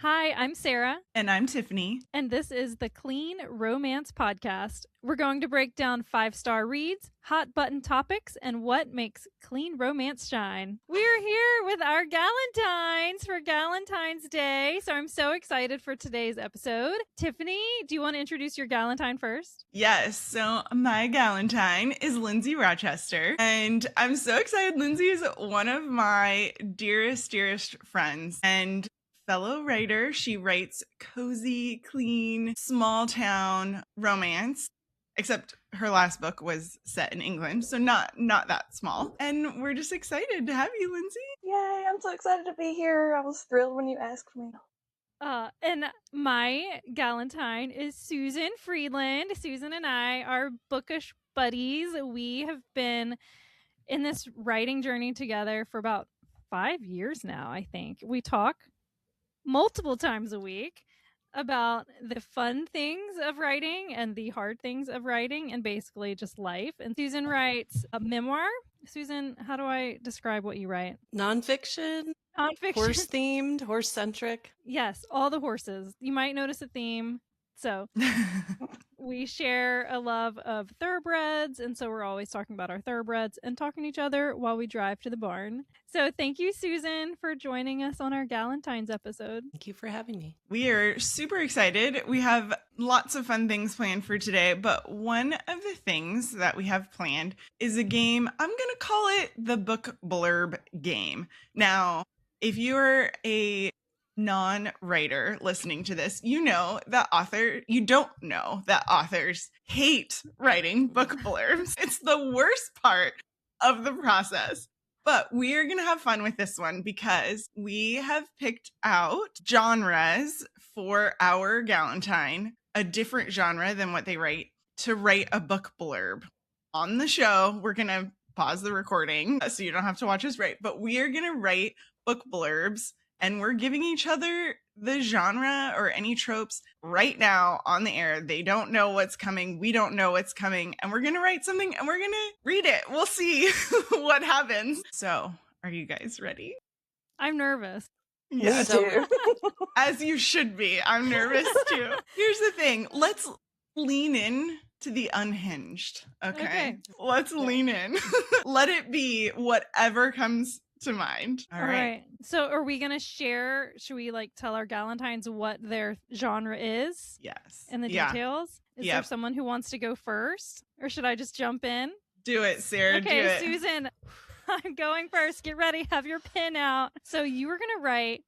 Hi, I'm Sarah. And I'm Tiffany. And this is the Clean Romance Podcast. We're going to break down 5-star reads, hot button topics, and what makes clean romance shine. We're here with our Galentines for Galentine's Day. So I'm so excited for today's episode. Tiffany, do you want to introduce your Galentine first? Yes. So my Galentine is Lindsay Rochester. And I'm so excited. Lindsay is one of my dearest friends. And fellow writer. She writes cozy, clean, small town romance, except her last book was set in England, so not that small. And we're just excited to have you, Lindsay. Yay, I'm so excited to be here. I was thrilled when you asked me. And my Galentine is Susan Friedland. Susan and I are bookish buddies. We have been in this writing journey together for about 5 years now, I think. We talk multiple times a week about the fun things of writing and the hard things of writing and basically just life. And Susan writes a memoir. Susan, how do I describe what you write? Nonfiction, horse-themed, horse-centric. Yes, all the horses. You might notice a theme. So we share a love of thoroughbreds, and so we're always talking about our thoroughbreds and talking to each other while we drive to the barn. So thank you, Susan, for joining us on our Galentine's episode. Thank you for having me. We are super excited. We have lots of fun things planned for today, but one of the things that we have planned is a game. I'm going to call it the book blurb game. Now, if you're a non-writer listening to this, you don't know that authors hate writing book blurbs. It's the worst part of the process. But we are going to have fun with this one because we have picked out genres for our Galentine, a different genre than what they write, to write a book blurb. On the show, we're going to pause the recording so you don't have to watch us write, but we are going to write book blurbs. And we're giving each other the genre or any tropes right now on the air. They don't know what's coming. We don't know what's coming. And we're going to write something and we're going to read it. We'll see what happens. So, are you guys ready? I'm nervous. Yes. Me too. As you should be. I'm nervous too. Here's the thing. Let's lean in to the unhinged. Okay. Let's lean in. Let it be whatever comes to mind. All right. So are we going to share, should we tell our Galentines what their genre is? Yes. And the details? Is there someone who wants to go first? Or should I just jump in? Do it, Sarah. Okay, do it. Susan, I'm going first. Get ready. Have your pen out. So you were going to write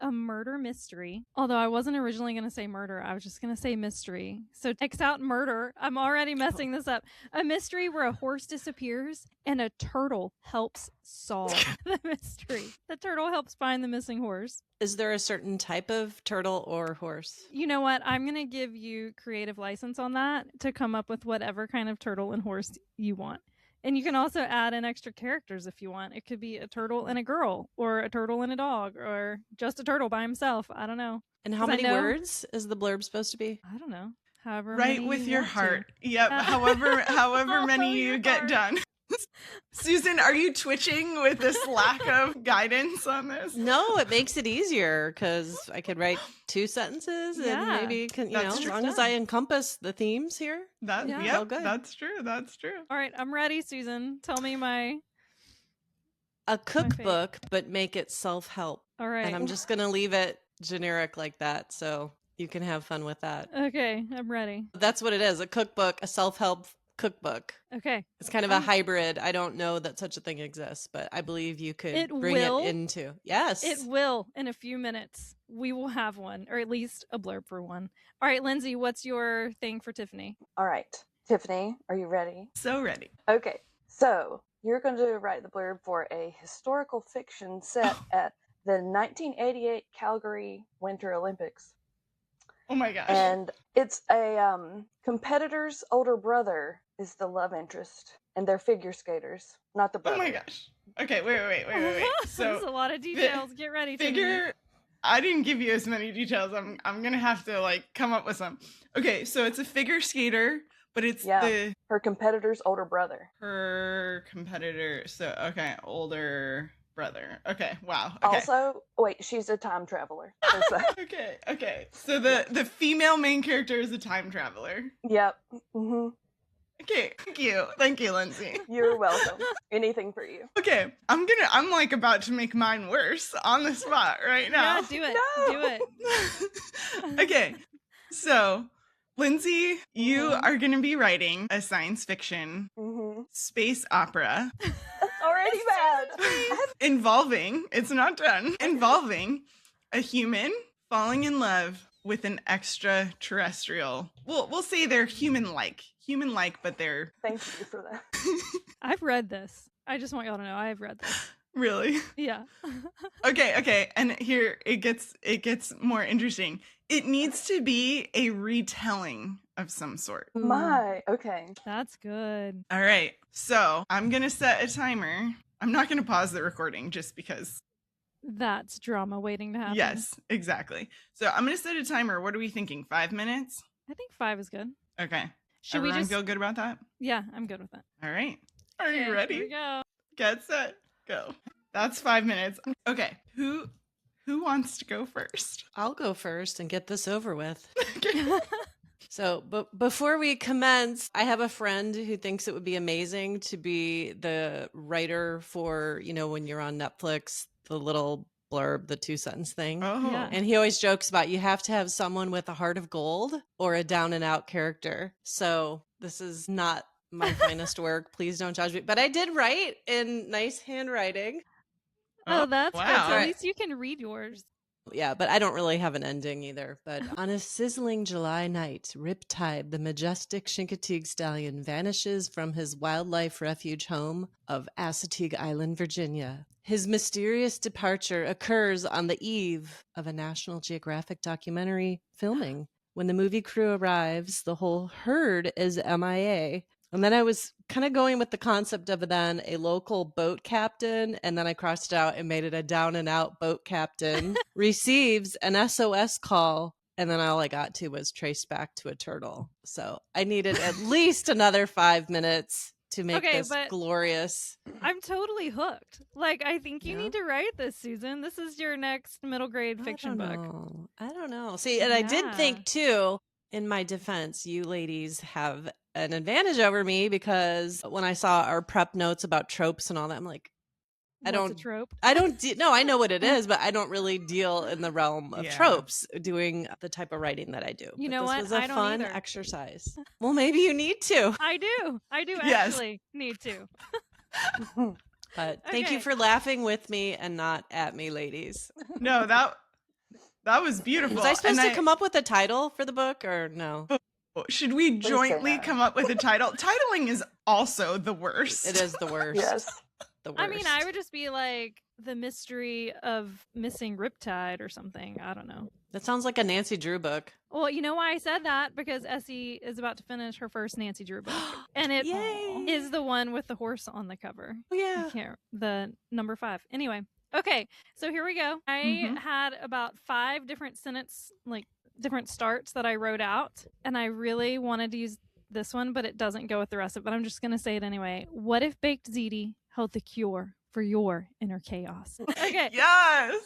a murder mystery. Although I wasn't originally going to say murder. I was just going to say mystery. So X out murder. I'm already messing this up. A mystery where a horse disappears and a turtle helps solve the mystery. The turtle helps find the missing horse. Is there a certain type of turtle or horse? You know what? I'm going to give you creative license on that to come up with whatever kind of turtle and horse you want. And you can also add in extra characters if you want. It could be a turtle and a girl, or a turtle and a dog, or just a turtle by himself. I don't know. And how many words is the blurb supposed to be? I don't know. However Right many with you your want heart. to. Yep. However many you get done. Susan, are you twitching with this lack of guidance on this? No, it makes it easier because I could write 2 sentences and maybe as long as I encompass the themes here. Yep, that's true. That's true. All right, I'm ready, Susan. Tell me a cookbook, but make it self-help. All right. And I'm just going to leave it generic like that, so you can have fun with that. Okay, I'm ready. That's what it is, a cookbook, a self-help cookbook. Okay. It's kind of a hybrid. I don't know that such a thing exists, but I believe you could bring it into. Yes. It will in a few minutes. We will have one, or at least a blurb for one. All right, Lindsay, what's your thing for Tiffany? All right. Tiffany, are you ready? So ready. Okay. So you're going to write the blurb for a historical fiction set at the 1988 Calgary Winter Olympics. Oh my gosh. And it's a competitor's older brother is the love interest, and they're figure skaters, not the brother. Oh my gosh. Okay, wait. So there's a lot of details. Get ready. I didn't give you as many details. I'm gonna have to come up with some. Okay, so it's a figure skater, but it's her competitor's older brother. Her competitor. So okay, older brother. Okay, wow. Okay. Also, wait, she's a time traveler. Okay. So the female main character is a time traveler. Yep. Mm-hmm. Okay, thank you, Lindsay. You're welcome. Anything for you. Okay, I'm like about to make mine worse on the spot right now. Yeah, do it. No. Do it. Okay, so Lindsay, you are going to be writing a science fiction space opera. That's already bad. Involving, it's not done, involving a human falling in love with an extraterrestrial. We'll say they're human-like, but they're... Thank you for that. I've read this. I just want y'all to know I've read this. Really? Yeah. Okay. And here it gets more interesting. It needs to be a retelling of some sort. Okay. That's good. All right. So I'm going to set a timer. I'm not going to pause the recording just because. That's drama waiting to happen. Yes, exactly. So I'm going to set a timer. What are we thinking? 5 minutes? I think 5 is good. Okay. Should Everyone we just feel good about that? Yeah, I'm good with that. All right. Are you ready? Here we go. Get set, go. That's 5 minutes. Okay. Who wants to go first? I'll go first and get this over with. Okay. So, but before we commence, I have a friend who thinks it would be amazing to be the writer for, when you're on Netflix, the little blurb, the 2-sentence thing. Oh. Yeah. And he always jokes about you have to have someone with a heart of gold or a down and out character. So this is not my finest work. Please don't judge me. But I did write in nice handwriting. Oh, that's good. wow. So at least you can read yours. Yeah, but I don't really have an ending either. But on a sizzling July night, Riptide, the majestic Chincoteague stallion, vanishes from his wildlife refuge home of Assateague Island, Virginia. His mysterious departure occurs on the eve of a National Geographic documentary filming. When the movie crew arrives, the whole herd is MIA. And then I was kind of going with the concept of then a local boat captain, and then I crossed it out and made it a down and out boat captain receives an SOS call, and then all I got to was traced back to a turtle. So I needed at least another 5 minutes to make this glorious. I'm totally hooked. Like, I think you need to write this, Susan. This is your next middle grade fiction book. I don't know. See, and I did think too, in my defense, you ladies have an advantage over me because when I saw our prep notes about tropes and all that, I'm like, What's a trope? I know what it is, but I don't really deal in the realm of tropes doing the type of writing that I do. You know what? This was a I don't fun either. exercise. Well, maybe you need to. I do Yes. actually need to. But thank you for laughing with me and not at me, ladies. No, that was beautiful. Was I supposed to come up with a title for the book or no? Should we jointly come up with a title? Titling is also the worst. It is the worst. Yes. The worst. I mean, I would just be like The Mystery of Missing Riptide or something. I don't know. That sounds like a Nancy Drew book. Well, you know why I said that? Because Essie is about to finish her first Nancy Drew book. And it is the one with the horse on the cover. Oh, yeah. The number 5. Anyway. Okay. So here we go. I had about 5 different different starts that I wrote out. And I really wanted to use this one, but it doesn't go with the rest of it. But I'm just going to say it anyway. What if baked ziti held the cure for your inner chaos? Okay. Yes.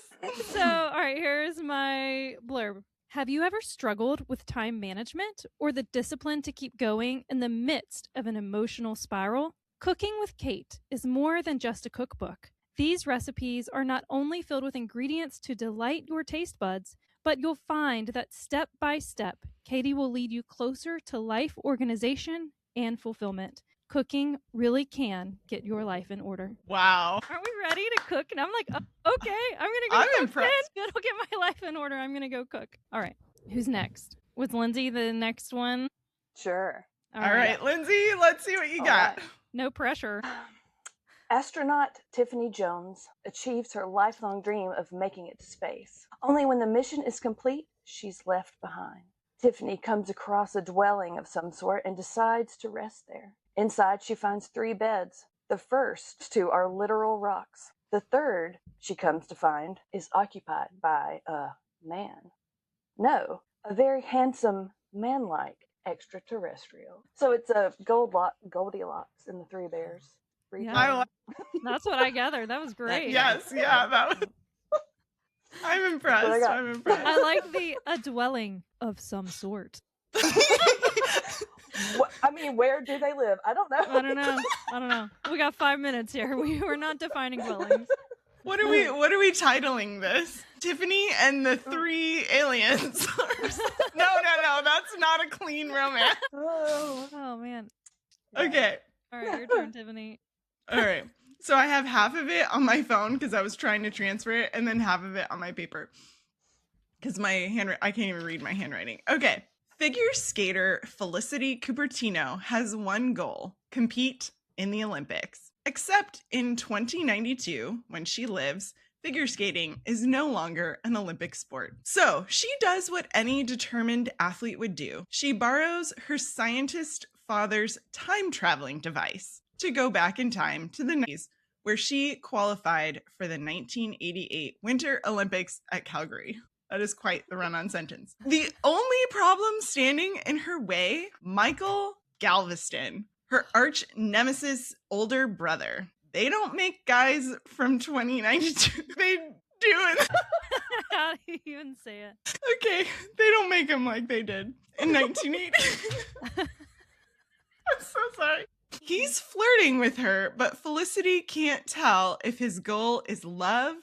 So, all right, here's my blurb. Have you ever struggled with time management or the discipline to keep going in the midst of an emotional spiral? Cooking with Kate is more than just a cookbook. These recipes are not only filled with ingredients to delight your taste buds, but you'll find that step by step, Katie will lead you closer to life organization and fulfillment. Cooking really can get your life in order. Wow. Aren't we ready to cook? And I'm like, oh, okay, I'm impressed. It'll get my life in order. I'm going to go cook. All right. Who's next? Was Lindsay the next one? Sure. All right, Lindsay, let's see what you got. Right. No pressure. Astronaut Tiffany Jones achieves her lifelong dream of making it to space. Only when the mission is complete, she's left behind. Tiffany comes across a dwelling of some sort and decides to rest there. Inside, she finds 3 beds. The first 2 are literal rocks. The third, she comes to find, is occupied by a man. No, a very handsome, man-like extraterrestrial. So it's a Goldilocks and the 3 bears. Yeah. That's what I gathered. That was great. Yes, yeah, that was. I'm impressed. I'm impressed. I like a dwelling of some sort. I mean, where do they live? I don't know. I don't know. We got 5 minutes here. We're not defining dwellings. What are we titling this? Tiffany and the 3 aliens. No, that's not a clean romance. Oh man. Okay. All right, your turn, Tiffany. All right. So I have half of it on my phone because I was trying to transfer it, and then half of it on my paper because I can't even read my handwriting. Okay. Figure skater Felicity Cupertino has one goal: compete in the Olympics. Except in 2092, when she lives, figure skating is no longer an Olympic sport. So she does what any determined athlete would do. She borrows her scientist father's time-traveling device to go back in time to the 90s, where she qualified for the 1988 Winter Olympics at Calgary. That is quite the run-on sentence. The only problem standing in her way, Michael Galveston, her arch nemesis older brother. They don't make guys from 2092. They do it. How do you even say it? Okay, they don't make them like they did in 1980. I'm so sorry. He's flirting with her, but Felicity can't tell if his goal is love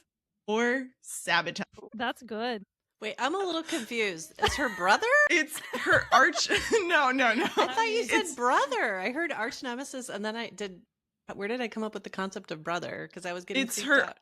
or sabotage. That's good. Wait, I'm a little confused. Is her brother? It's her arch. No. I thought you said brother. I heard arch nemesis, and then where did I come up with the concept of brother? Because I was getting It's freaked her out.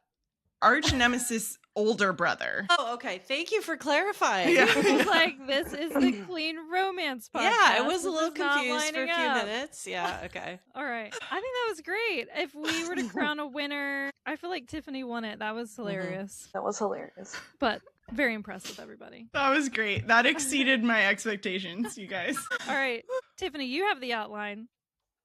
arch nemesis older brother. Oh, okay. Thank you for clarifying. Yeah. It was like, this is the clean romance podcast. Yeah, I was a This little is not confused for a lining few up. minutes. Yeah, okay. All right. I think that was great. If we were to crown a winner, I feel like Tiffany won it. That was hilarious. That was hilarious. But very impressive, everybody. That was great. That exceeded my expectations, you guys. All right. Tiffany, you have the outline.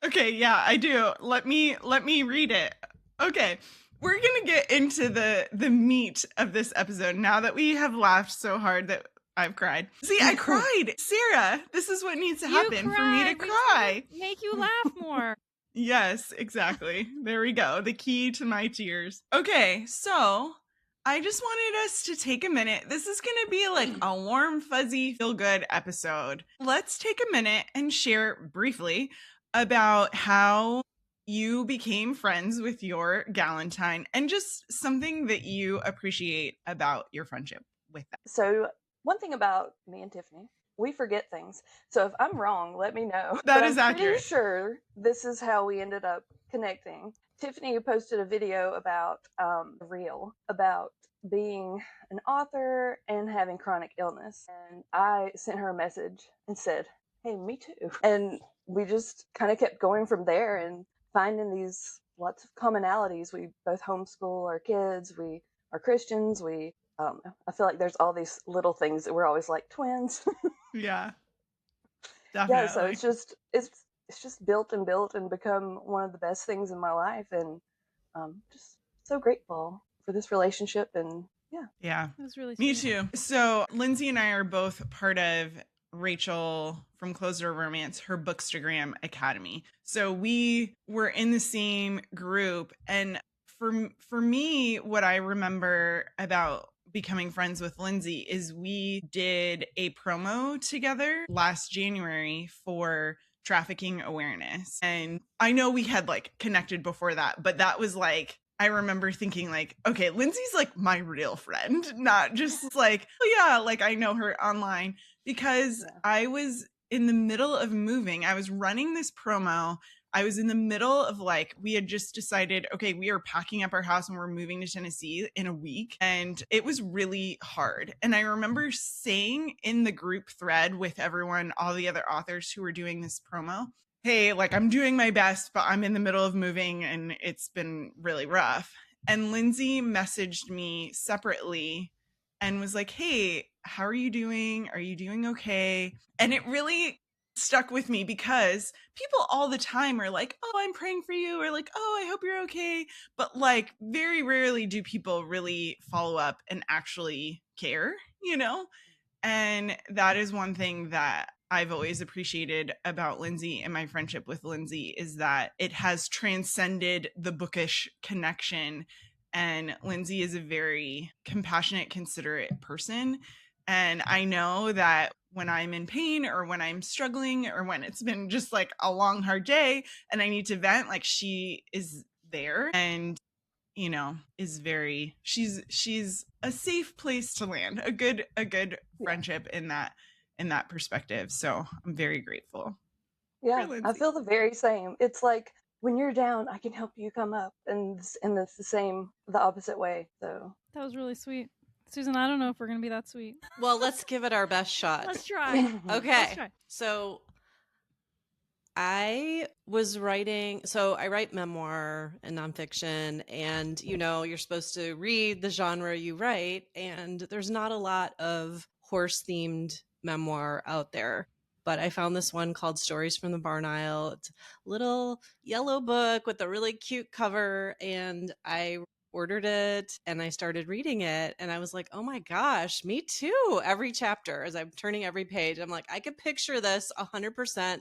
Okay, yeah, I do. Let me read it. Okay. We're going to get into the meat of this episode now that we have laughed so hard that I've cried. See, I cried. Sarah, this is what needs to happen for me to cry. Make you laugh more. Yes, exactly. There we go. The key to my tears. Okay, so I just wanted us to take a minute. This is going to be like a warm, fuzzy, feel-good episode. Let's take a minute and share briefly about how you became friends with your Galentine and just something that you appreciate about your friendship with them. So one thing about me and Tiffany, we forget things. So if I'm wrong, let me know. That But is I'm pretty accurate. sure this is how we ended up connecting. Tiffany posted a video about about being an author and having chronic illness. And I sent her a message and said, hey, me too. And we just kind of kept going from there and finding these lots of commonalities. We both homeschool our kids. We are Christians. I feel like there's all these little things that we're always like twins. Yeah, definitely. Yeah, so it's just built and become one of the best things in my life, and just so grateful for this relationship. And Yeah, It was really me sweet. too. So Lindsay and I are both part of Rachel from Closer Romance, her Bookstagram Academy. So we were in the same group, and for me, what I remember about becoming friends with Lindsay is we did a promo together last January for trafficking awareness. And I know we had like connected before that, but that was like, I remember thinking like, okay, Lindsay's like my real friend, not just like, oh yeah, like I know her online, because I was in the middle of moving. I was running this promo. I was in the middle of like, we had just decided, okay, we are packing up our house and we're moving to Tennessee in a week. And it was really hard. And I remember saying in the group thread with everyone, all the other authors who were doing this promo, hey, like I'm doing my best, but I'm in the middle of moving and it's been really rough. And Lindsay messaged me separately and was like, hey, how are you doing? Are you doing okay? And it really stuck with me because people all the time are like, oh, I'm praying for you, or like, oh, I hope you're okay. But like very rarely do people really follow up and actually care, you know? And that is one thing that I've always appreciated about Lindsay and my friendship with Lindsay is that it has transcended the bookish connection. And Lindsay is a very compassionate, considerate person. And I know that when I'm in pain or when I'm struggling or when it's been just like a long, hard day and I need to vent, like she is there and, you know, is very, she's a safe place to land, a good friendship in that perspective. So I'm very grateful. Yeah, I feel the very same. It's like when you're down, I can help you come up, and it's the opposite way. So That was really sweet. Susan, I don't know if we're going to be that sweet. Well, let's give it our best shot. Let's try. Okay. Let's try. So I write memoir and nonfiction, and you're supposed to read the genre you write, and there's not a lot of horse themed memoir out there. But I found this one called Stories from the Barn Aisle. It's a little yellow book with a really cute cover, and I ordered it and I started reading it, and I was like, oh my gosh, me too. Every chapter, as I'm turning every page, I'm like, I could picture this 100%.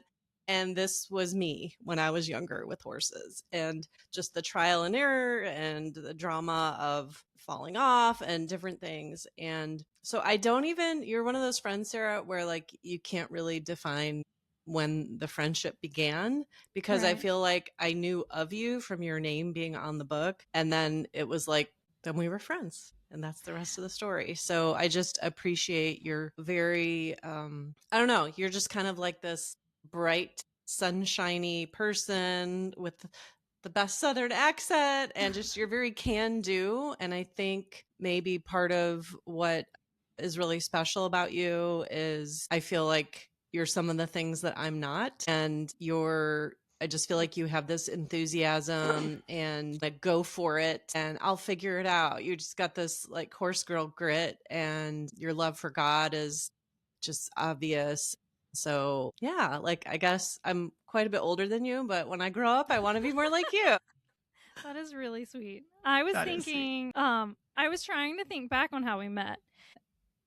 And this was me when I was younger with horses, and just the trial and error and the drama of falling off and different things. And so you're one of those friends, Sarah, where like you can't really define when the friendship began, because I feel like I knew of you from your name being on the book. And then it was like, then we were friends. And that's the rest of the story. So I just appreciate your very, I don't know, you're just kind of like this bright, sunshiny person with the best Southern accent, and just you're very can-do. And I think maybe part of what is really special about you is I feel like you're some of the things that I'm not, and I just feel like you have this enthusiasm and like go for it and I'll figure it out. You just got this like horse girl grit, and your love for God is just obvious. So yeah, like I guess I'm quite a bit older than you, but when I grow up, I want to be more like you. That is really sweet. I was thinking, I was trying to think back on how we met.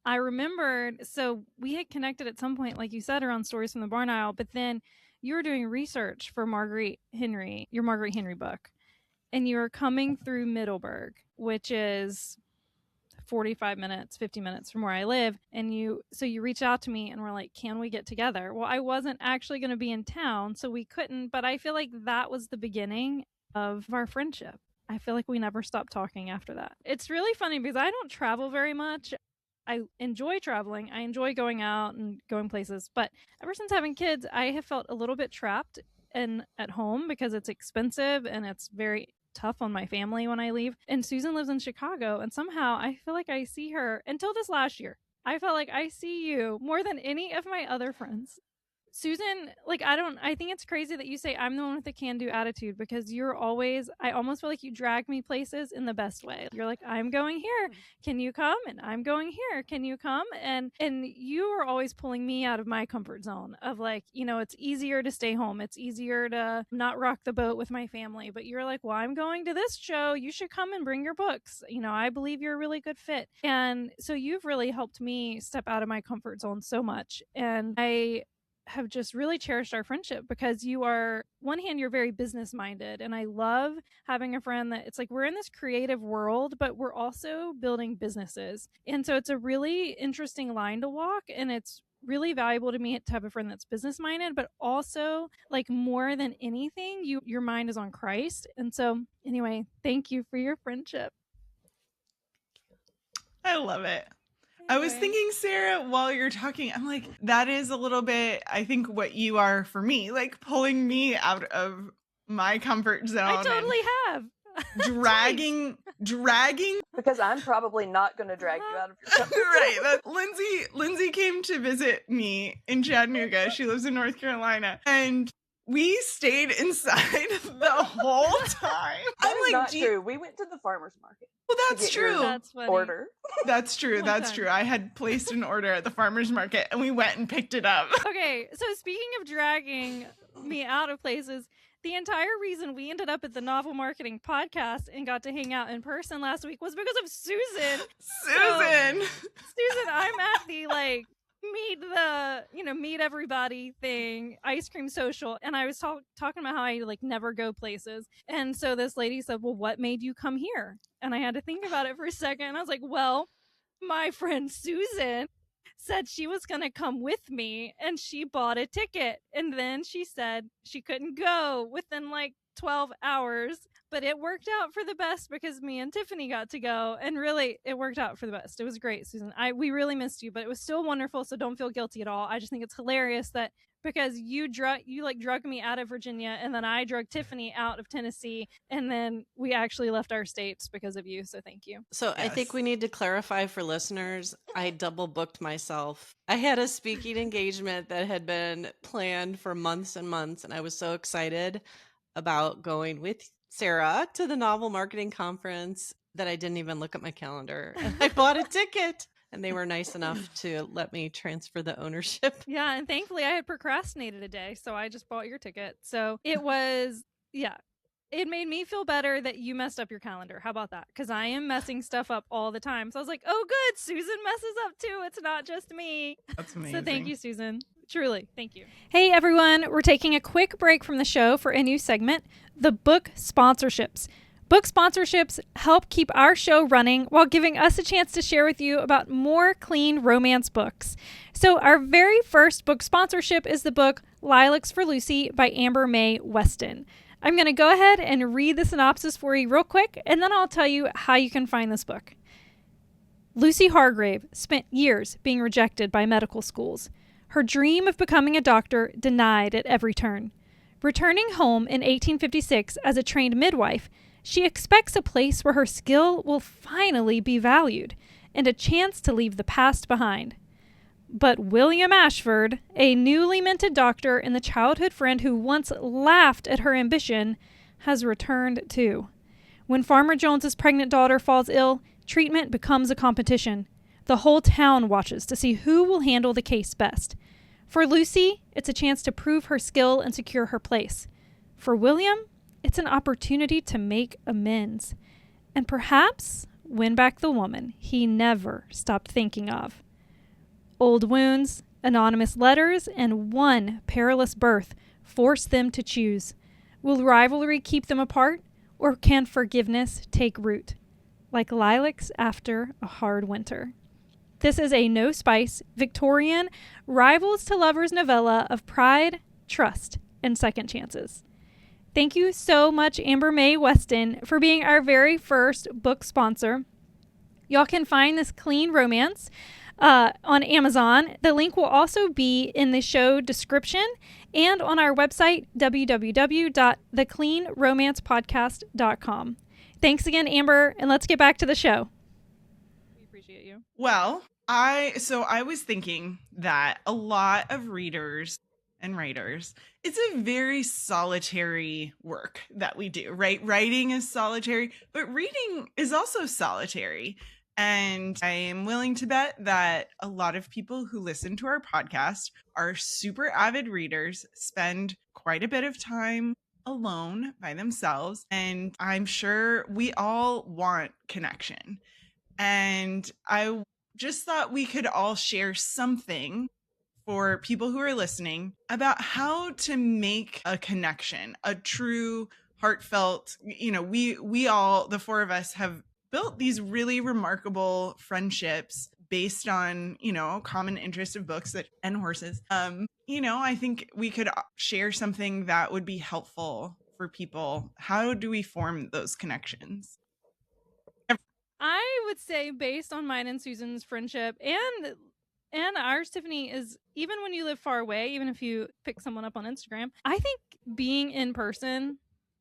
I remembered, so we had connected at some point, like you said, around Stories from the Barn Aisle, but then you were doing research for your Marguerite Henry book, and you were coming through Middleburg, which is 45 minutes, 50 minutes from where I live. And you reached out to me and were like, can we get together? Well, I wasn't actually going to be in town, so we couldn't, but I feel like that was the beginning of our friendship. I feel like we never stopped talking after that. It's really funny because I don't travel very much. I enjoy traveling. I enjoy going out and going places, but ever since having kids, I have felt a little bit trapped at home because it's expensive and it's very tough on my family when I leave. And Susan lives in Chicago, and somehow I feel like I see her until this last year. I felt like I see you more than any of my other friends. Susan, like, I think it's crazy that you say I'm the one with the can-do attitude, because I almost feel like you drag me places in the best way. You're like, I'm going here. Can you come? And I'm going here. Can you come? And you are always pulling me out of my comfort zone of like, it's easier to stay home. It's easier to not rock the boat with my family. But you're like, well, I'm going to this show. You should come and bring your books. I believe you're a really good fit. And so you've really helped me step out of my comfort zone so much. And I have just really cherished our friendship because one hand, you're very business minded. And I love having a friend that it's like, we're in this creative world, but we're also building businesses. And so it's a really interesting line to walk. And it's really valuable to me to have a friend that's business minded, but also like more than anything, your mind is on Christ. And so anyway, thank you for your friendship. I love it. I was thinking, Sarah, while you're talking, I'm like, that is a little bit, I think, what you are for me, like pulling me out of my comfort zone. I totally have. Dragging. Because I'm probably not going to drag you out of your comfort zone. Right. Lindsay came to visit me in Chattanooga. She lives in North Carolina. And we stayed inside the whole time. That is not true. We went to the farmer's market. Well, that's true. That's funny. Order. That's true. That's true. I had placed an order at the farmer's market and we went and picked it up. Okay, so speaking of dragging me out of places, the entire reason we ended up at the Novel Marketing Podcast and got to hang out in person last week was because of Susan. Susan, I'm at the meet everybody thing, ice cream social. And I was talking about how I like never go places. And so this lady said, well, what made you come here? And I had to think about it for a second. And I was like, well, my friend Susan said she was going to come with me and she bought a ticket. And then she said she couldn't go within like 12 hours. But it worked out for the best because me and Tiffany got to go, and really, it worked out for the best. It was great, Susan. We really missed you, but it was still wonderful. So don't feel guilty at all. I just think it's hilarious that because you drug me out of Virginia, and then I drug Tiffany out of Tennessee, and then we actually left our states because of you. So thank you. So I think we need to clarify for listeners. I double booked myself. I had a speaking engagement that had been planned for months and months, and I was so excited about going with Sarah to the novel marketing conference that I didn't even look at my calendar, and I bought a ticket, and they were nice enough to let me transfer the ownership. Yeah, and thankfully I had procrastinated a day, so I just bought your ticket. So it was, yeah, it made me feel better that you messed up your calendar. How about that? Because I am messing stuff up all the time. So I was like, oh, good, Susan messes up too. It's not just me. That's amazing. So thank you, Susan. Truly, thank you. Hey, everyone. We're taking a quick break from the show for a new segment, the book sponsorships. Book sponsorships help keep our show running while giving us a chance to share with you about more clean romance books. So our very first book sponsorship is the book Lilacs for Lucy by Amber Mae Weston. I'm going to go ahead and read the synopsis for you real quick, and then I'll tell you how you can find this book. Lucy Hargrave spent years being rejected by medical schools. Her dream of becoming a doctor denied at every turn. Returning home in 1856 as a trained midwife, she expects a place where her skill will finally be valued and a chance to leave the past behind. But William Ashford, a newly minted doctor and the childhood friend who once laughed at her ambition, has returned too. When Farmer Jones's pregnant daughter falls ill, treatment becomes a competition. The whole town watches to see who will handle the case best. For Lucy, it's a chance to prove her skill and secure her place. For William, it's an opportunity to make amends. And perhaps win back the woman he never stopped thinking of. Old wounds, anonymous letters, and one perilous birth force them to choose. Will rivalry keep them apart, or can forgiveness take root? Like lilacs after a hard winter. This is a no-spice, Victorian, rivals to lovers novella of pride, trust, and second chances. Thank you so much, Amber Mae Weston, for being our very first book sponsor. Y'all can find this clean romance on Amazon. The link will also be in the show description and on our website, www.thecleanromancepodcast.com. Thanks again, Amber, and let's get back to the show. We appreciate you. Well, I was thinking that a lot of readers and writers, it's a very solitary work that we do, right? Writing is solitary, but reading is also solitary. And I am willing to bet that a lot of people who listen to our podcast are super avid readers, spend quite a bit of time alone by themselves. And I'm sure we all want connection. And I just thought we could all share something for people who are listening about how to make a connection, a true heartfelt, we all, the four of us, have built these really remarkable friendships based on, common interest of books and horses. I think we could share something that would be helpful for people. How do we form those connections? I would say, based on mine and Susan's friendship and ours, Tiffany, is even when you live far away, even if you pick someone up on Instagram, I think being in person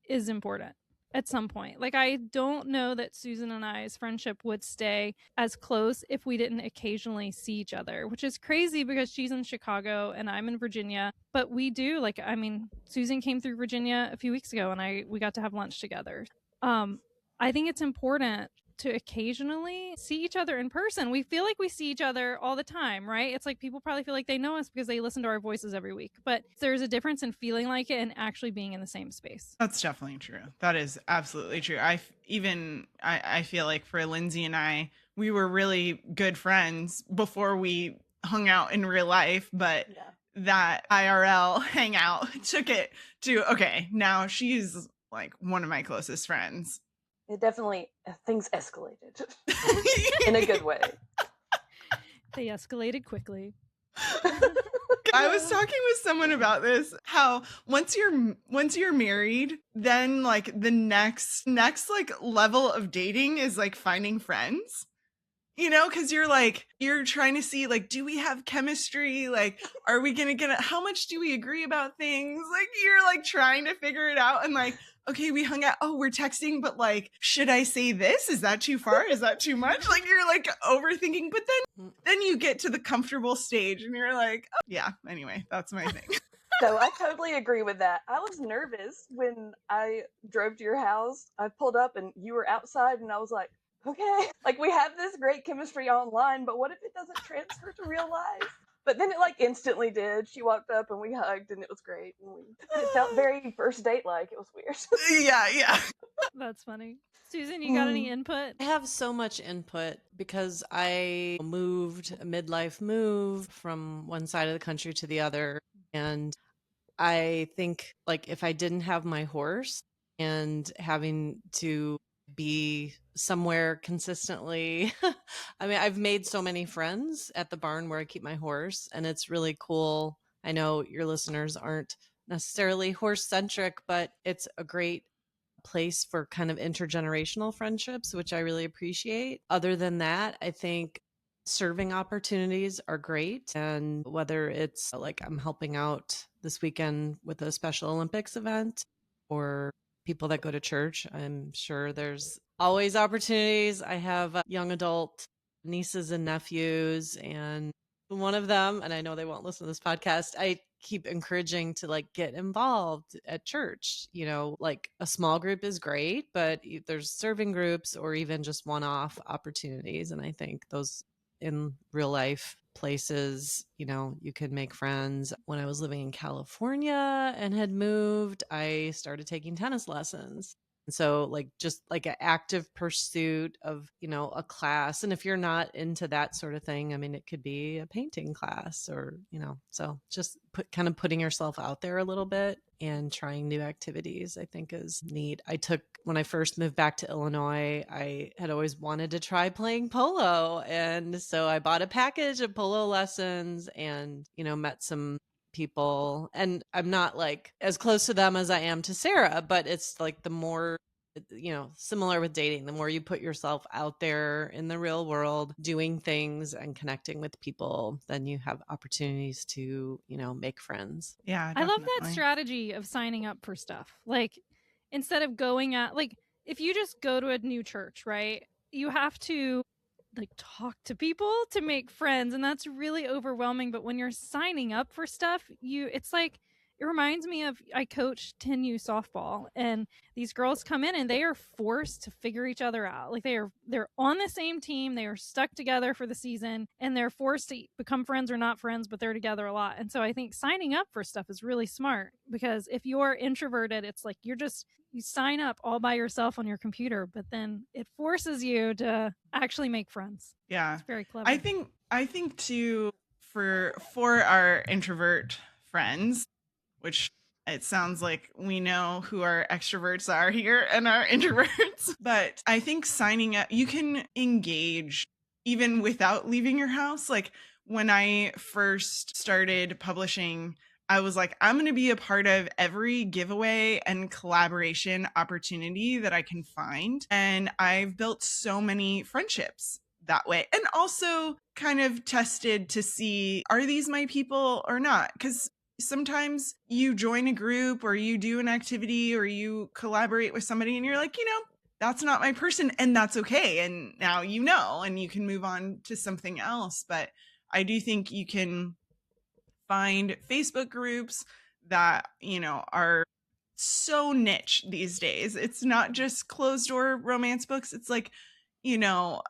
is important at some point. Like, I don't know that Susan and I's friendship would stay as close if we didn't occasionally see each other, which is crazy because she's in Chicago and I'm in Virginia. But we do, Susan came through Virginia a few weeks ago and we got to have lunch together. I think it's important to occasionally see each other in person. We feel like we see each other all the time, right? It's like people probably feel like they know us because they listen to our voices every week. But there's a difference in feeling like it and actually being in the same space. That's definitely true. That is absolutely true. I feel like for Lindsay and I, we were really good friends before we hung out in real life, but Yeah. that IRL hangout took it to, okay, now she's like one of my closest friends. It definitely, things escalated in a good way. They escalated quickly. I was talking with someone about this, how once you're married, then like the next like level of dating is like finding friends. You know, because you're trying to see, like, do we have chemistry? Like, are we going to get it? How much do we agree about things? Like, you're like trying to figure it out and like, okay, we hung out. Oh, we're texting, but like, should I say this? Is that too far? Is that too much? Like, you're like overthinking, but then you get to the comfortable stage and you're like, oh, yeah, anyway, that's my thing. So I totally agree with that. I was nervous when I drove to your house. I pulled up and you were outside and I was like, okay, like we have this great chemistry online, but what if it doesn't transfer to real life? But then it like instantly did. She walked up and we hugged and it was great. And it felt very first date like. It was weird. Yeah. That's funny. Susan, you got any input? I have so much input because I moved a midlife move from one side of the country to the other. And I think like if I didn't have my horse and having to be somewhere consistently, I mean, I've made so many friends at the barn where I keep my horse, and it's really cool. I know your listeners aren't necessarily horse centric, but it's a great place for kind of intergenerational friendships, which I really appreciate. Other than that, I think serving opportunities are great. And whether it's like I'm helping out this weekend with a Special Olympics event or people that go to church, I'm sure there's always opportunities. I have young adult nieces and nephews, and one of them, and I know they won't listen to this podcast, I keep encouraging to like get involved at church. You know, like a small group is great, but there's serving groups or even just one-off opportunities. And I think those in real life places, you know, you could make friends. When I was living in California and had moved, I started taking tennis lessons. And so like just like an active pursuit of, you know, a class. And if you're not into that sort of thing, I mean, it could be a painting class or, you know, so just kind of putting yourself out there a little bit and trying new activities, I think is neat. When I first moved back to Illinois, I had always wanted to try playing polo. And so I bought a package of polo lessons and, you know, met some people, and I'm not like as close to them as I am to Sarah, but it's like the more, you know, similar with dating, the more you put yourself out there in the real world doing things and connecting with people, then you have opportunities to, you know, make friends. Yeah, I love that definitely. strategy of signing up for stuff. Like, instead of going at, like, if you just go to a new church, right, you have to like talk to people to make friends, and that's really overwhelming. But when you're signing up for stuff, it's like, it reminds me of, I coach 10U softball, and these girls come in and they are forced to figure each other out. Like they're on the same team, they are stuck together for the season, and they're forced to become friends or not friends, but they're together a lot. And so I think signing up for stuff is really smart, because if you're introverted, it's like you sign up all by yourself on your computer, but then it forces you to actually make friends. Yeah. It's very clever. I think too, for our introvert friends, which it sounds like we know who our extroverts are here and our introverts, but I think signing up, you can engage even without leaving your house. Like when I first started publishing, I was like, I'm going to be a part of every giveaway and collaboration opportunity that I can find. And I've built so many friendships that way, and also kind of tested to see, are these my people or not? Because sometimes you join a group or you do an activity or you collaborate with somebody and you're like, you know, that's not my person, and that's okay. And now you know, and you can move on to something else. But I do think you can find Facebook groups that, you know, are so niche these days. It's not just closed door romance books. It's like, you know,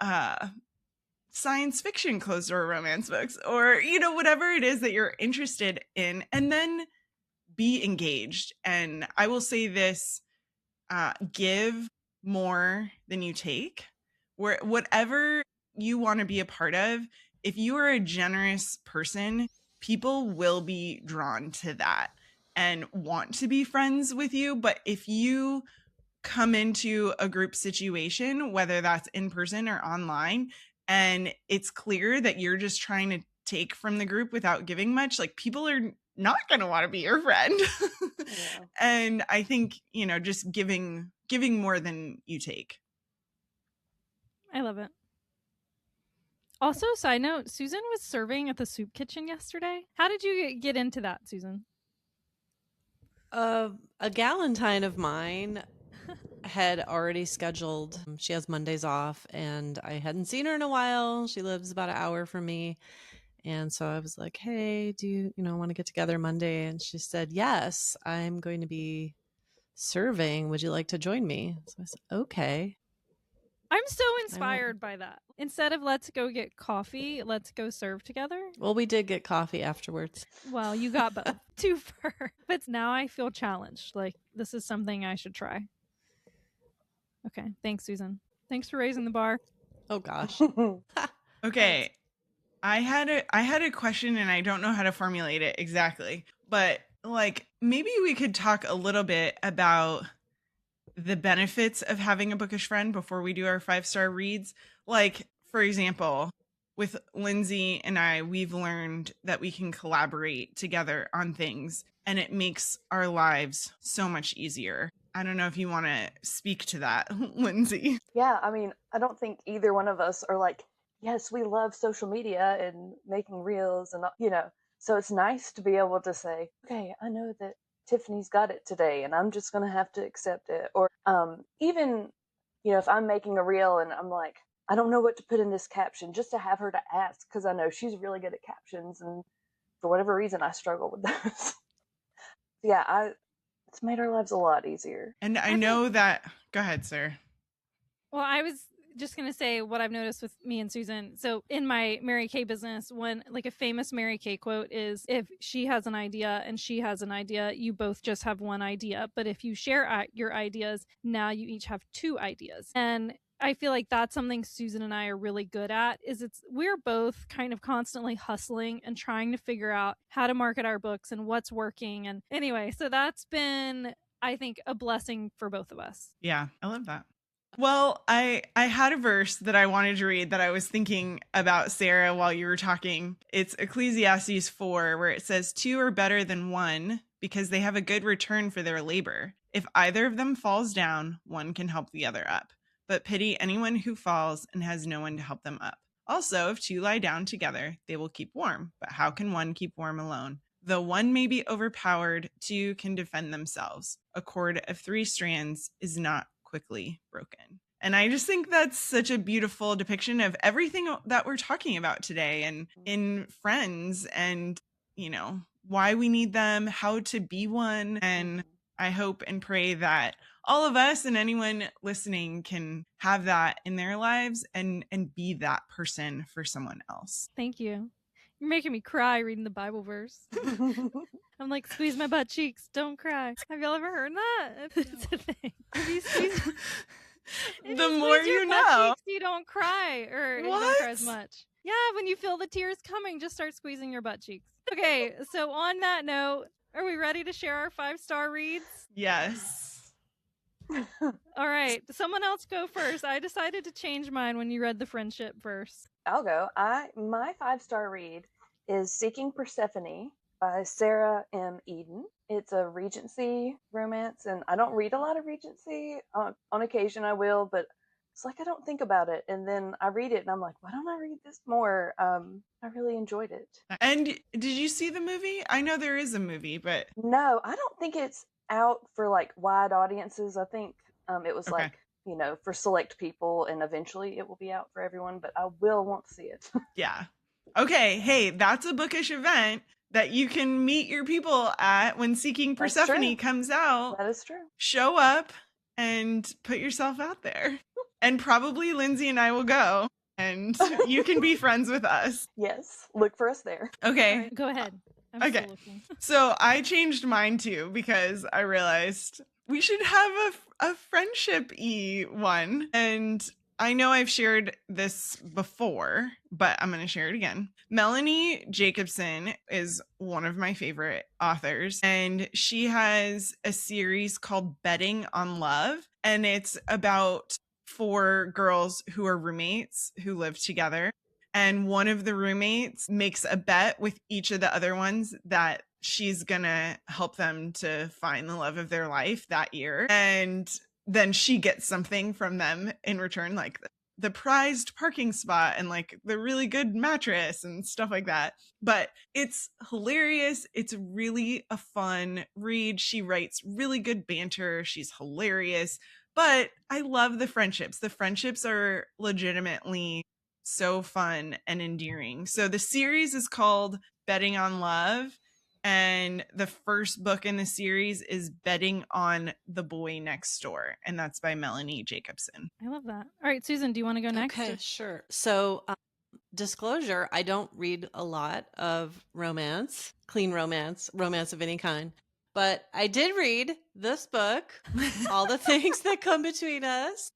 science fiction closed door romance books, or, you know, whatever it is that you're interested in, and then be engaged. And I will say this, give more than you take. Whatever you want to be a part of, if you are a generous person, people will be drawn to that and want to be friends with you. But if you come into a group situation, whether that's in person or online, and it's clear that you're just trying to take from the group without giving much, like people are not going to want to be your friend. Yeah. And I think, just giving more than you take. I love it. Also, side note, Susan was serving at the soup kitchen yesterday. How did you get into that, Susan? A Galentine of mine had already scheduled. She has Mondays off, and I hadn't seen her in a while. She lives about an hour from me. And so I was like, hey, do you want to get together Monday? And she said, yes, I'm going to be serving. Would you like to join me? So I said, okay. I'm so inspired by that. Instead of let's go get coffee, let's go serve together. Well, we did get coffee afterwards. Well, you got both. Twofer. But now I feel challenged. Like, this is something I should try. Okay. Thanks, Susan. Thanks for raising the bar. Oh, gosh. Okay. I had a question and I don't know how to formulate it exactly, but like maybe we could talk a little bit about the benefits of having a bookish friend before we do our 5-star reads. Like, for example, with Lindsay and I, we've learned that we can collaborate together on things and it makes our lives so much easier. I don't know if you want to speak to that, Lindsay. Yeah, I mean, I don't think either one of us are like, yes, we love social media and making reels and, so it's nice to be able to say, okay, I know that Tiffany's got it today and I'm just going to have to accept it. Or even, if I'm making a reel and I'm like, I don't know what to put in this caption, just to have her to ask, because I know she's really good at captions. And for whatever reason, I struggle with those. Yeah, it's made our lives a lot easier. And I know that, go ahead, sir. Well, I was just going to say what I've noticed with me and Susan. So in my Mary Kay business, when like a famous Mary Kay quote is, if she has an idea and she has an idea, you both just have one idea. But if you share your ideas, now you each have 2 ideas. And I feel like that's something Susan and I are really good at, is we're both kind of constantly hustling and trying to figure out how to market our books and what's working. And anyway, so that's been, I think, a blessing for both of us. Yeah, I love that. Well, I had a verse that I wanted to read that I was thinking about, Sarah, while you were talking. It's Ecclesiastes 4, where it says, 2 are better than 1 because they have a good return for their labor. If either of them falls down, one can help the other up. But pity anyone who falls and has no one to help them up. Also, if 2 lie down together, they will keep warm. But how can one keep warm alone? Though one may be overpowered, 2 can defend themselves. A cord of 3 strands is not quickly broken. And I just think that's such a beautiful depiction of everything that we're talking about today, and in friends, and why we need them, how to be one. And I hope and pray that all of us and anyone listening can have that in their lives and be that person for someone else. Thank you. You're making me cry reading the Bible verse. I'm like, squeeze my butt cheeks, don't cry. Have y'all ever heard that? It's a thing. If you squeeze the more you know, cheeks, you don't cry, or you don't cry as much. Yeah, when you feel the tears coming, just start squeezing your butt cheeks. Okay, so on that note, are we ready to share our 5-star reads? Yes. All right, someone else go first. I decided to change mine when you read the friendship verse. I'll go. My 5-star read is Seeking Persephone by Sarah M. Eden. It's a Regency romance, and I don't read a lot of Regency. On occasion I will, but it's like I don't think about it. And then I read it, and I'm like, why don't I read this more? I really enjoyed it. And did you see the movie? I know there is a movie, but... No, I don't think it's out for like wide audiences. I think it was Okay. like, for select people, and eventually it will be out for everyone, but I will want to see it. Yeah. Okay. Hey, that's a bookish event that you can meet your people at when Seeking That's Persephone true. comes out. That is true. Show up and put yourself out there. And probably Lindsay and I will go, and you can be friends with us. Yes, look for us there. Okay. All right, go ahead. I'm Okay. still looking. So I changed mine too because I realized we should have a friendship-y one. And I know I've shared this before, but I'm going to share it again. Melanie Jacobson is one of my favorite authors, and she has a series called Betting on Love, and it's about 4 girls who are roommates who live together. And one of the roommates makes a bet with each of the other ones that she's going to help them to find the love of their life that year. And then she gets something from them in return, like the prized parking spot and like the really good mattress and stuff like that. But it's hilarious. It's really a fun read. She writes really good banter. She's hilarious. But I love the friendships. The friendships are legitimately so fun and endearing. So the series is called Betting on Love. And the first book in the series is Betting on the Boy Next Door. And that's by Melanie Jacobson. I love that. All right, Susan, do you want to go next? Okay, sure. So, disclosure, I don't read a lot of romance, clean romance of any kind. But I did read this book, All the Things That Come Between Us,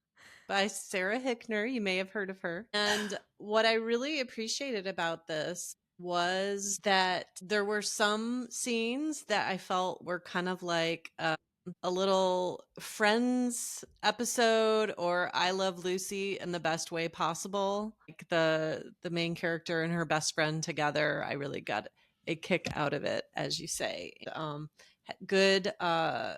by Sarah Hickner. You may have heard of her. And what I really appreciated about this was that there were some scenes that I felt were kind of like a little Friends episode or I Love Lucy in the best way possible. Like the main character and her best friend together, I really got a kick out of it, as you say. Good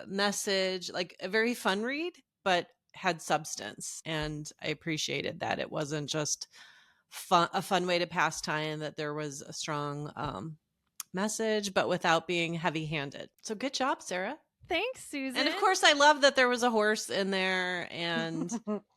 message, like a very fun read, but had substance. And I appreciated that it wasn't just a fun way to pass time, that there was a strong message, but without being heavy-handed. So good job, Sarah. Thanks, Susan. And of course, I love that there was a horse in there, and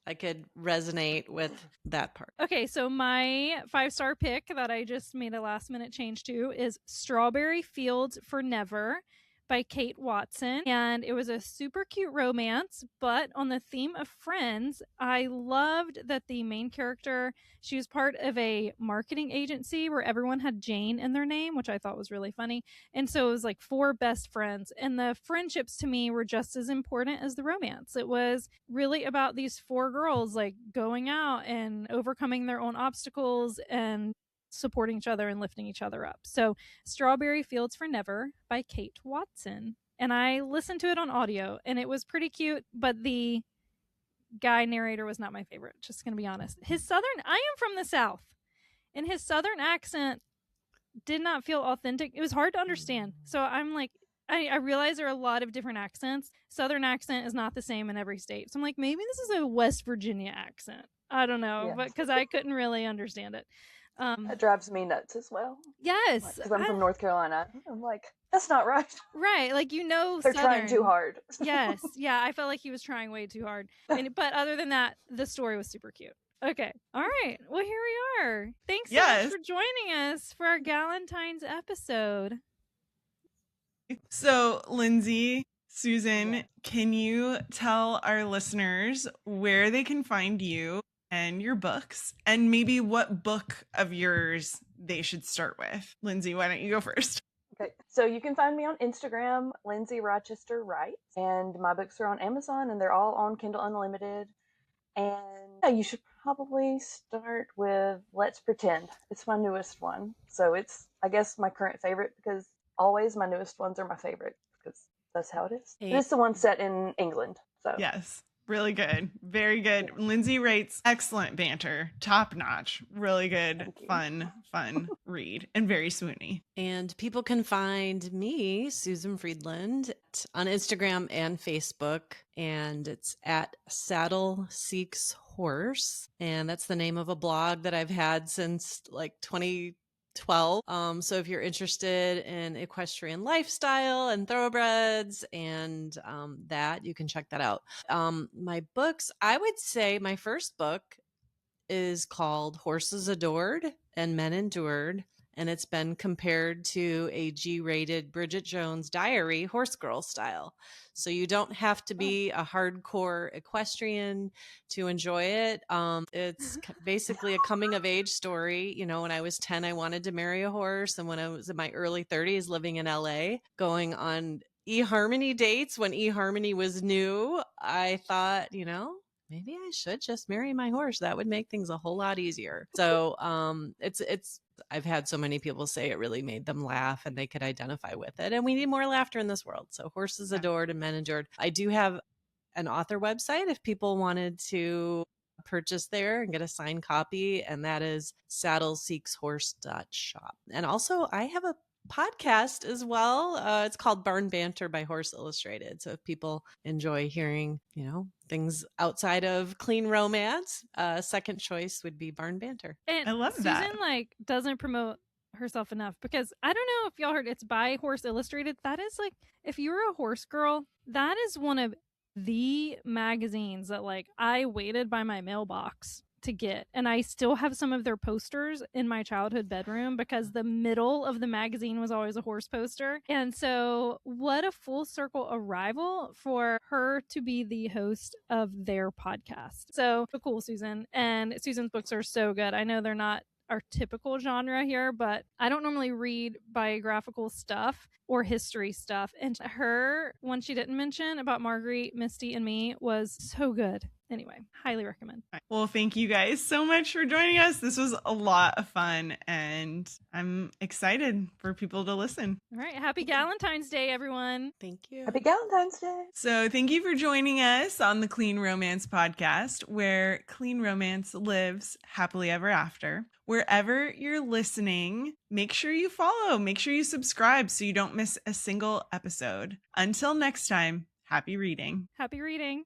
I could resonate with that part. Okay, so my 5-star pick that I just made a last-minute change to is Strawberry Fields for Never by Kate Watson. And it was a super cute romance, but on the theme of friends, I loved that the main character, she was part of a marketing agency where everyone had Jane in their name, which I thought was really funny. And so it was like 4 best friends. And the friendships to me were just as important as the romance. It was really about these 4 girls like going out and overcoming their own obstacles and supporting each other and lifting each other up. So Strawberry Fields for Never by Kate Watson. And I listened to it on audio and it was pretty cute, but the guy narrator was not my favorite, just gonna be honest. I am from the South, and his Southern accent did not feel authentic. It was hard to understand. So I'm like, I realize there are a lot of different accents. Southern accent is not the same in every state. So I'm like, maybe this is a West Virginia accent. I don't know, but because I couldn't really understand it. That drives me nuts as well. Yes. Because I'm from North Carolina. I'm like, that's not right. Right. Like, they're Southern. trying too hard. Yes. Yeah. I felt like he was trying way too hard. But other than that, the story was super cute. Okay. All right. Well, here we are. Thanks so much for joining us for our Galentines episode. So, Lindsay, Susan, can you tell our listeners where they can find you and your books, and maybe what book of yours they should start with? Lindsay, why don't you go first? Okay, so you can find me on Instagram, Lindsay Rochester Writes, and my books are on Amazon, and they're all on Kindle Unlimited. And you should probably start with Let's Pretend. It's my newest one, so it's, I guess, my current favorite, because always my newest ones are my favorite, because that's how it is. It's the one set in England. So yes. Really good. Very good. Lindsay writes excellent banter. Top notch. Really good. Fun read. And very swoony. And people can find me, Susan Friedland, on Instagram and Facebook. And it's at Saddle Seeks Horse. And that's the name of a blog that I've had since like 2012. So if you're interested in equestrian lifestyle and thoroughbreds and that, you can check that out. My books, I would say my first book is called Horses Adored and Men Endured. And it's been compared to a G-rated Bridget Jones Diary horse girl style. So you don't have to be a hardcore equestrian to enjoy it. It's basically a coming of age story. You know, when I was 10, I wanted to marry a horse. And when I was in my early 30s living in LA, going on eHarmony dates when eHarmony was new, I thought, you know, maybe I should just marry my horse. That would make things a whole lot easier. So I've had so many people say it really made them laugh and they could identify with it. And we need more laughter in this world. So horses adored and men endured. I do have an author website if people wanted to purchase there and get a signed copy, and that is saddleseekshorse.shop. And also I have a podcast as well. It's called Barn Banter by Horse Illustrated. So if people enjoy hearing, things outside of clean romance, second choice would be Barn Banter. And I love Susan, that. doesn't promote herself enough, because I don't know if y'all heard, it's by Horse Illustrated. That is if you're a horse girl, that is one of the magazines that I waited by my mailbox to get, and I still have some of their posters in my childhood bedroom because the middle of the magazine was always a horse poster. And so what a full circle arrival for her to be the host of their podcast. So cool, Susan. And Susan's books are so good. I know they're not our typical genre here, but I don't normally read biographical stuff or history stuff. And her one she didn't mention about Marguerite, Misty, and me was so good. Anyway, highly recommend. Well, thank you guys so much for joining us. This was a lot of fun, and I'm excited for people to listen. All right. Happy Galentines Day, everyone. Thank you. Happy Galentine's Day. So thank you for joining us on the Clean Romance Podcast, where clean romance lives happily ever after. Wherever you're listening, make sure you follow, make sure you subscribe so you don't miss a single episode. Until next time, happy reading. Happy reading.